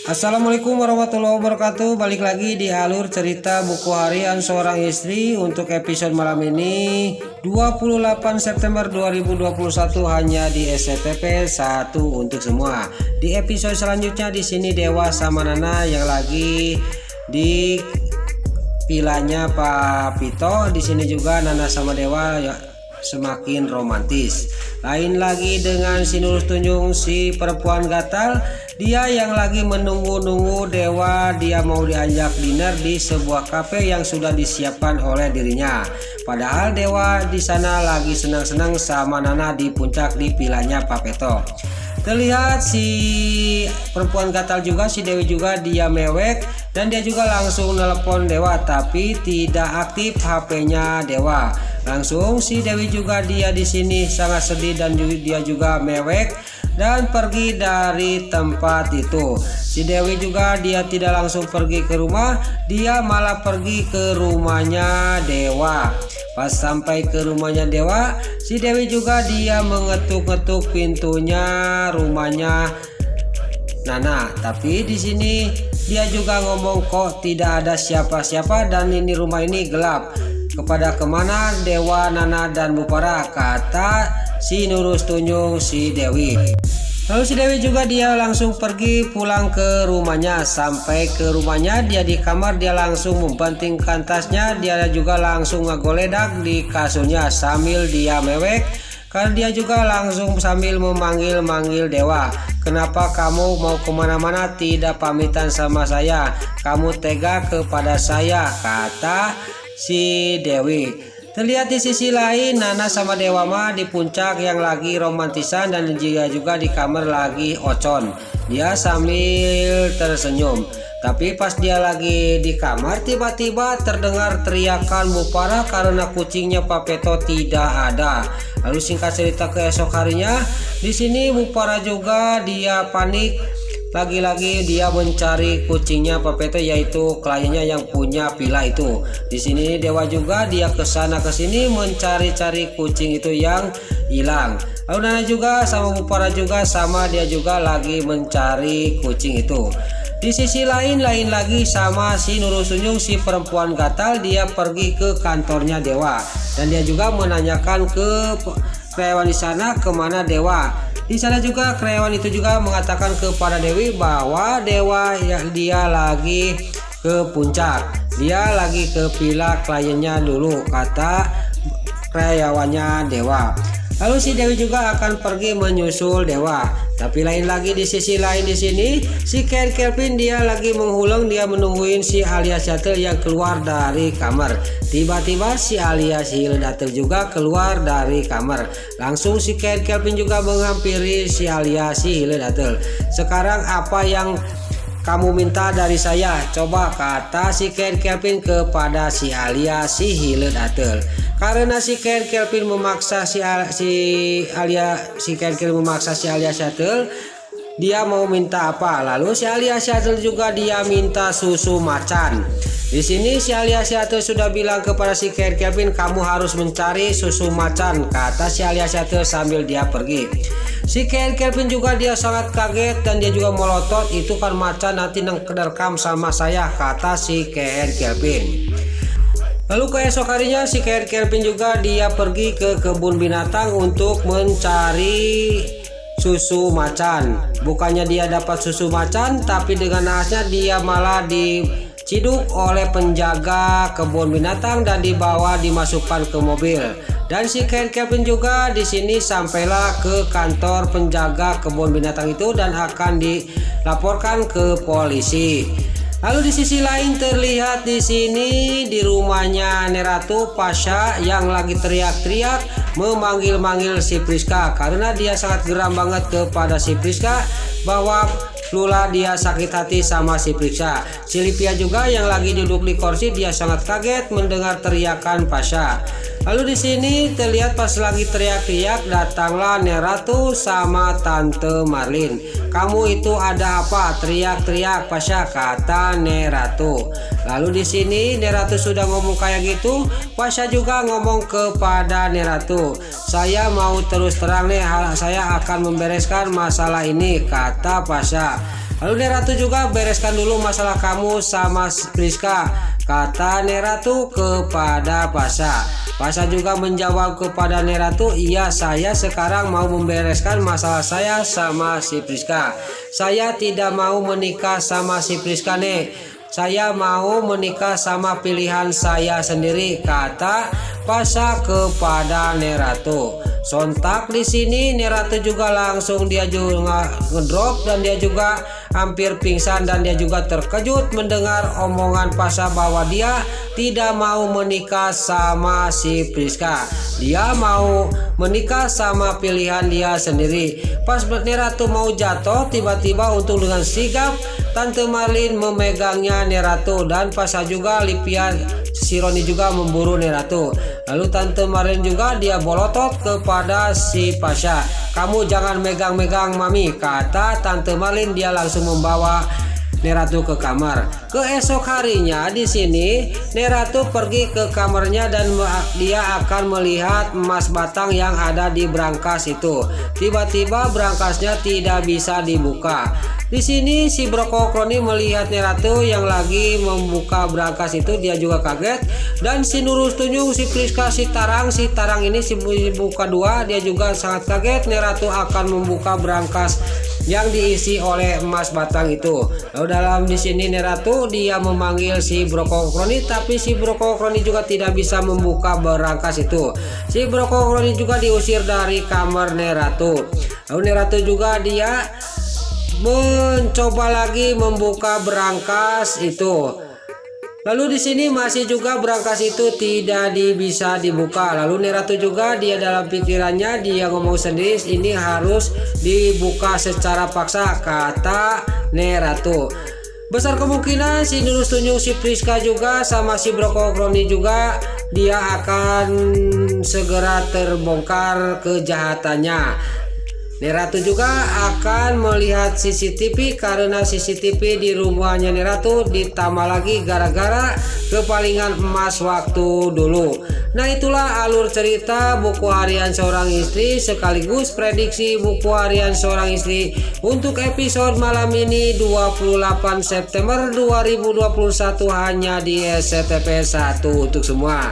Assalamualaikum warahmatullahi wabarakatuh. Balik lagi di alur cerita buku harian seorang istri. Untuk episode malam ini 28 September 2021 hanya di SCTV 1 untuk semua. Di episode selanjutnya di sini Dewa sama Nana yang lagi di vilanya Pak Pito. Di sini juga Nana sama Dewa ya, semakin romantis. Lain lagi dengan si Nurus Tunjung, si perempuan gatal. Dia yang lagi menunggu-nunggu Dewa, dia mau diajak dinner di sebuah kafe yang sudah disiapkan oleh dirinya. Padahal Dewa di sana lagi senang-senang sama Nana di puncak di vilanya Pak Peto. Terlihat si perempuan gatal juga, si Dewi juga, dia mewek dan dia juga langsung nelpon Dewa, tapi tidak aktif HP-nya Dewa. Langsung si Dewi juga dia di sini sangat sedih dan dia juga mewek dan pergi dari tempat itu. Si Dewi juga dia tidak langsung pergi ke rumah, dia malah pergi ke rumahnya Dewa. Pas sampai ke rumahnya Dewa, si Dewi juga dia mengetuk-ngetuk pintunya rumahnya Nana. Tapi di sini dia juga ngomong kok tidak ada siapa-siapa dan ini rumah ini gelap. Kepada kemana Dewa, Nana dan Bupara, kata si Nurus Tunjung si Dewi. Lalu si Dewi juga dia langsung pergi pulang ke rumahnya. Sampai ke rumahnya, dia di kamar dia langsung membantingkan tasnya. Dia juga langsung ngegoledak di kasurnya sambil dia mewek. Karena dia juga langsung sambil memanggil-manggil Dewa. Kenapa kamu mau kemana-mana tidak pamitan sama saya? Kamu tega kepada saya, kata si Dewi. Terlihat di sisi lain Nana sama Dewa mah di puncak yang lagi romantisan dan juga di kamar lagi ocon. Dia sambil tersenyum. Tapi pas dia lagi di kamar tiba-tiba terdengar teriakan Bupara karena kucingnya Pak Peto tidak ada. Lalu singkat cerita keesok harinya di sini Bupara juga dia panik. Lagi-lagi dia mencari kucingnya Pak Peto, yaitu kliennya yang punya villa itu. Di sini Dewa juga dia kesana kesini mencari-cari kucing itu yang hilang. Lalu Nana juga sama Bupara juga sama, dia juga lagi mencari kucing itu. Di sisi lain lagi sama si Nurus Tunjung, si perempuan gatal, dia pergi ke kantornya Dewa dan dia juga menanyakan ke karyawan di sana kemana Dewa. Di sana juga karyawan itu juga mengatakan kepada Dewi bahwa Dewa ya, dia lagi ke puncak, dia lagi ke villa kliennya dulu, kata karyawannya Dewa. Lalu si Dewi juga akan pergi menyusul Dewa. Tapi lain lagi di sisi lain di sini si Kelvin dia lagi menghuleng, dia menungguin si Alia Shuttle yang keluar dari kamar. Tiba-tiba si Alia si Hildatel juga keluar dari kamar. Langsung si Kelvin juga menghampiri si Alia si Hildatel. Sekarang apa yang kamu minta dari saya? Coba, kata si Kelvin kepada si Alia si Hildatel. Karena si Kelvin memaksa si Alia Shuttle, dia mau minta apa? Lalu si Alia Shuttle juga dia minta susu macan. Di sini si Alia Shuttle sudah bilang kepada si Kelvin, kamu harus mencari susu macan, kata si Alia Shuttle sambil dia pergi. Si Kelvin juga dia sangat kaget dan dia juga melotot, itu kan macan nanti ngerekam sama saya, kata si Kelvin. Lalu keesok harinya si Kelvin juga dia pergi ke kebun binatang untuk mencari susu macan. Bukannya dia dapat susu macan, tapi dengan nahasnya dia malah diciduk oleh penjaga kebun binatang dan dibawa dimasukkan ke mobil. Dan si Kelvin juga di sini sampailah ke kantor penjaga kebun binatang itu dan akan dilaporkan ke polisi. Lalu di sisi lain terlihat di sini di rumahnya Neratu Pasha yang lagi teriak-teriak memanggil-manggil si Priska karena dia sangat geram banget kepada si Priska bahwa Lula dia sakit hati sama si Priska. Si Livia juga yang lagi duduk di kursi dia sangat kaget mendengar teriakan Pasha. Lalu di sini terlihat pas lagi teriak-teriak datanglah Neratu sama Tante Marlin. Kamu itu ada apa? Teriak-teriak Pasha, kata Neratu. Lalu di sini Neratu sudah ngomong kayak gitu, Pasha juga ngomong kepada Neratu, saya mau terus terang nih, saya akan membereskan masalah ini, kata Pasha. Lalu Neratu juga bereskan dulu masalah kamu sama Priska, kata Neratu kepada Pasha. Pasha juga menjawab kepada Neratu, iya saya sekarang mau membereskan masalah saya sama si Priska. Saya tidak mau menikah sama si Priska nih. Saya mau menikah sama pilihan saya sendiri, kata Pasha kepada Neratu. Sontak di sini Neratu juga langsung dia juga ngedrop dan dia juga hampir pingsan dan dia juga terkejut mendengar omongan Pasha bahwa dia tidak mau menikah sama si Priska. Dia mau menikah sama pilihan dia sendiri. Pas Neratu mau jatuh, tiba-tiba untuk dengan sigap Tante Marlin memegangnya Neratu dan Pasha juga Livia si Roni juga memburu Neratu. Lalu Tante Marlin juga dia bolotot kepada si Pasha. Kamu jangan megang-megang mami, kata Tante Marlin. Dia langsung membawa Neratu ke kamar. Keesok harinya di sini Neratu pergi ke kamarnya dan dia akan melihat emas batang yang ada di brankas itu. Tiba-tiba brankasnya tidak bisa dibuka. Di sini si Brokokroni melihat Neratu yang lagi membuka brankas itu, dia juga kaget. Dan si Nurul Tunjung, si Priska, si Tarang ini si buka dua, dia juga sangat kaget Neratu akan membuka brankas yang diisi oleh emas batang itu. Lalu dalam di sini Neratu dia memanggil si Brokokroni, tapi si Brokokroni juga tidak bisa membuka brankas itu. Si Brokokroni juga diusir dari kamar Neratu. Lalu Neratu juga dia mencoba lagi membuka brankas itu. Lalu di sini masih juga brankas itu tidak bisa dibuka. Lalu Neratu juga dia dalam pikirannya dia ngomong sendiri, ini harus dibuka secara paksa, kata Neratu. Besar kemungkinan si Nurul Tunjung, si Priska juga sama si Brokokroni juga dia akan segera terbongkar kejahatannya. Neratu juga akan melihat CCTV karena CCTV di rumahnya Neratu ditambah lagi gara-gara kepalingan emas waktu dulu. Nah, itulah alur cerita buku harian seorang istri sekaligus prediksi buku harian seorang istri untuk episode malam ini 28 September 2021 hanya di SCTV 1 untuk semua.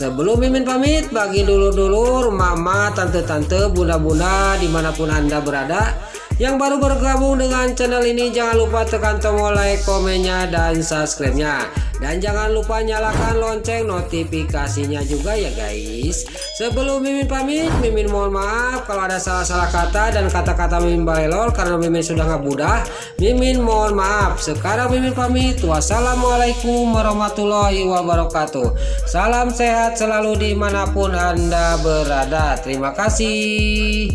Sebelum Mimin pamit, bagi dulur-dulur, mama, tante-tante, bunda-bunda dimanapun Anda berada yang baru bergabung dengan channel ini, jangan lupa tekan tombol like, komennya, dan subscribe-nya. Dan jangan lupa nyalakan lonceng notifikasinya juga ya guys. Sebelum Mimin pamit, Mimin mohon maaf kalau ada salah-salah kata dan kata-kata Mimin balelol karena Mimin sudah nggak mudah. Mimin mohon maaf. Sekarang Mimin pamit. Wassalamualaikum warahmatullahi wabarakatuh. Salam sehat selalu dimanapun Anda berada. Terima kasih.